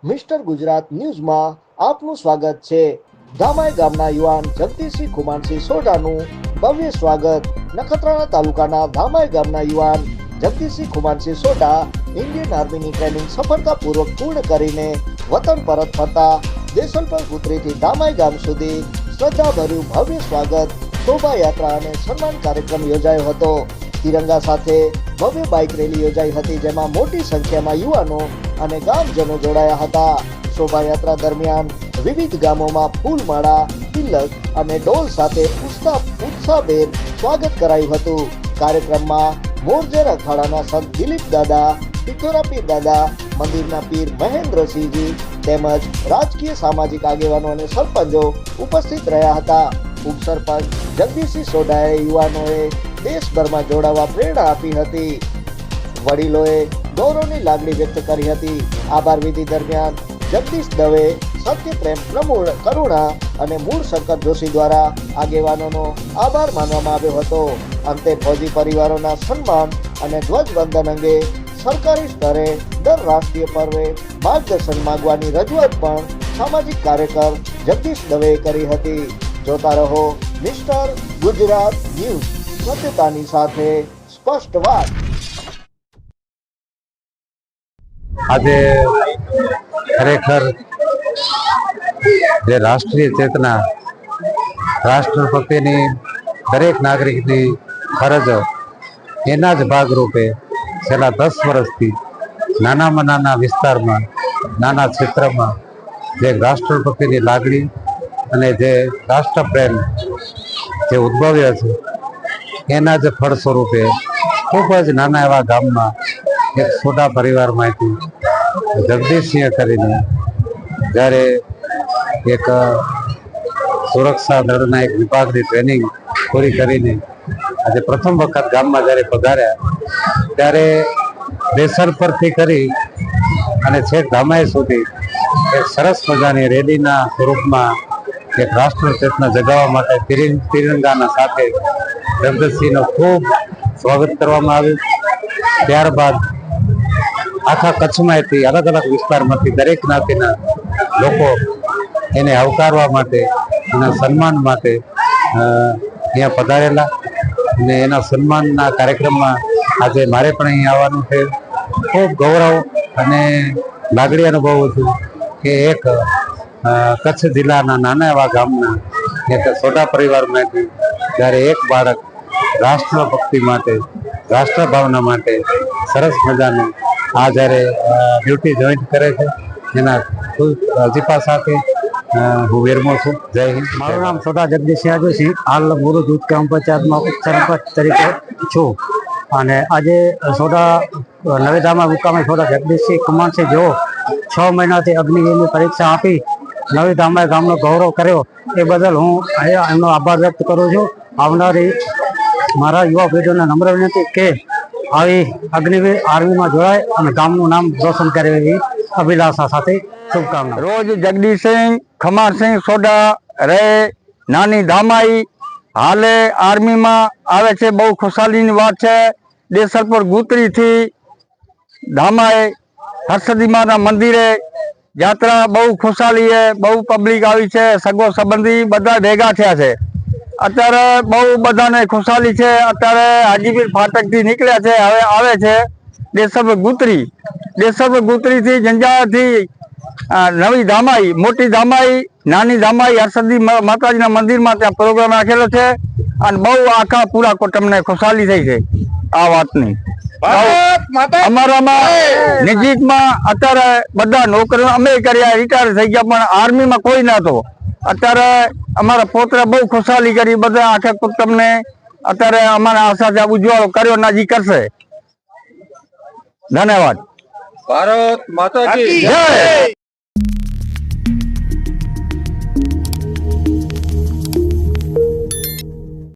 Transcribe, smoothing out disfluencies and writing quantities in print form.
Mister Gujarat ન્યૂઝમાં આપનું સ્વાગત છે। ધામાઈ ગામના યુવાન જગદીશસિંહ ખુમાનસિંહ સોઢાનું ભવ્ય સ્વાગત। નખત્રાણા તાલુકાના ધામાઈ ગામના યુવાન જગદીશસિંહ ખુમાનસિંહ સોઢા ઇન્ડિયન આર્મીની ટ્રેનિંગ સફળતાપૂર્વક પૂર્ણ કરીને વતન પરત ફરતા દેસલપર પુત્રીથી ધામાઈ ગામ સુધી શ્રદ્ધાભર્યું ભવ્ય સ્વાગત, શોભાયાત્રા અને સન્માન કાર્યક્રમ યોજાયો હતો। તિરંગા સાથે ભવ્ય બાઇક રેલી યોજાઈ હતી, જેમાં મોટી સંખ્યામાં યુવાનો અને ગામજનો જોડાયા હતા। શોભાયાત્રા દરમિયાન વિવિધ ગામોમાં ફૂલમાળા, તિલક અને ઢોલ સાથે ઉત્સાહભેર સ્વાગત કરાયું હતું। કાર્યક્રમમાં મોરજર અખાડાના સંત દિલીપ દાદા, પિથોરા પીર દાદા, મંદિરના પીર મહેન્દ્રસિંહજી તેમજ રાજકીય સામાજિક આગેવાનો અને સરપંચો ઉપસ્થિત રહ્યા હતા। ઉપસરપંચ જગદીશસિંહ સોઢાએ યુવાનોએ દેશભરમાં જોડાવા પ્રેરણા આપી હતી। વડીલોએ ગૌરવની લાગણી વ્યક્ત કરી હતી। આભાર વિધિ દરમિયાન જગદીશ દવે, સત્ય પ્રેમ પ્રમૂળ કરુણા અને મૂળ શંકર જોશી દ્વારા આગેવાનોનો આભાર માનવામાં આવ્યો હતો। અંતે ફૌજી પરિવારોના સન્માન અને ધ્વજવંદન અંગે સરકારી સ્તરે દર રાષ્ટ્રીય પર્વે માર્ગદર્શન માંગવાની રજૂઆત પણ સામાજિક કાર્યકર જગદીશ દવેએ કરી હતી। જોતા રહો મિસ્ટર ગુજરાત ન્યૂઝ, સત્યતાની સાથે સ્પષ્ટ વાત। આજે ખરેખર જે રાષ્ટ્રીય ચેતના, રાષ્ટ્ર પ્રત્યેની દરેક નાગરિકની ફરજ, એના જ ભાગરૂપે છેલ્લા 10 વર્ષથી નાનામાં નાના વિસ્તારમાં, નાના ક્ષેત્રમાં જે રાષ્ટ્ર પ્રત્યેની લાગણી અને જે રાષ્ટ્રપ્રેમ જે ઉદ્ભવ્યો છે, એના જ ફળ સ્વરૂપે ખૂબ જ નાના એવા ગામમાં એક સોઢા પરિવારમાંથી જગદીશસિંહ કરીને જ્યારે એક સુરક્ષા દળના એક વિભાગની ટ્રેનિંગ પૂરી કરીને આજે પ્રથમ વખત ગામમાં જ્યારે પધાર્યા, ત્યારે દેસલપરથી કરી અને છેક ધામાઈ સુધી એક સરસ મજાની રેલીના સ્વરૂપમાં એક રાષ્ટ્ર ચેતના જગાવવા માટે તિરંગાના સાથે જગદીશસિંહનું ખૂબ સ્વાગત કરવામાં આવ્યું। ત્યારબાદ આખા કચ્છમાંથી, અલગ અલગ વિસ્તારમાંથી દરેક જ્ઞાતિના લોકો એને આવકારવા માટે, એના સન્માન માટે અહીંયા પધારેલા અને એના સન્માનના કાર્યક્રમમાં આજે મારે પણ અહીં આવવાનું છે। ખૂબ ગૌરવ અને લાગણી અનુભવું છું કે એક કચ્છ જિલ્લાના નાના એવા ગામના એક સોઢા પરિવારમાંથી જ્યારે એક બાળક રાષ્ટ્રભક્તિ માટે, રાષ્ટ્ર ભાવના માટે સરસ મજાનું આ જ્યારે ડ્યુટી જોઈન્ટ કરે છે, એના વજીફા સાથે હું વિરમું છું। જય હિન્દ। મારું નામ સોઢા જગદીશસિંહ રાજુસિંહ, હાલ ગુરુ દૂધ ગ્રામ પંચાયતમાં ઉપસરપંચ તરીકે છું અને આજે સોઢા નવેધામાં મુકામે સોઢા જગદીશસિંહ ખુમાનસિંહ જેઓ 6 મહિનાથી અગ્નિવીરની પરીક્ષા આપી નવી ધામાઈ ગામનો ગૌરવ કર્યો, એ બદલ હું એમનો આભાર વ્યક્ત કરું છું। આવનારી મારા યુવા પેઢીઓને નમ્ર વિનંતી કે આવી અગ્નિવીર આર્મીમાં જોડાય અને ગામનું નામ રોશન કરે એવી અભિલાષા સાથે શુભકામના। રોજ જગદીશસિંહ ખમારસિંહ સોઢા રહે નાની ધામાઈ, હાલે આર્મીમાં આવે છે, બહુ ખુશાલીની વાત છે। દેસલપર ગુતરીથી ધામાઈ હરસદીમાના મંદિરે યાત્રા બહુ ખુશાલી છે, બહુ પબ્લિક આવી છે, સગો સંબંધી બધા ભેગા થયા છે। અત્યારે બહુ બધાને ખુશાલી છે। અત્યારે હાજીપીર ફાટકથી નીકળ્યા છે, હવે આવે છે દેસલપર ગુતરી, દેસલપર ગુતરીથી જંજારથી નવી ધામાઈ, મોટી ધામાઈ, નાની ધામાઈ હરસદી માતાજીના મંદિરમાં ત્યાં પ્રોગ્રામ રાખેલો છે અને બહુ આખા પૂરા કુટુંબને ખુશાલી થઈ છે આ વાતની। અમારામાં નજીકમાં અત્યારે બધા નોકરીઓ અમે કર્યા, રિટાયર થઈ ગયા, પણ આર્મીમાં કોઈ નહોતો। અત્યારે અમારા પોતરે બહુ ખુશાલી કરી, બધા આખા કુટુંબને અત્યારે અમારા આશા છે ઉજવાળો કર્યો, નાજી કરશે। ધન્યવાદ। ભારત માતા કી જય।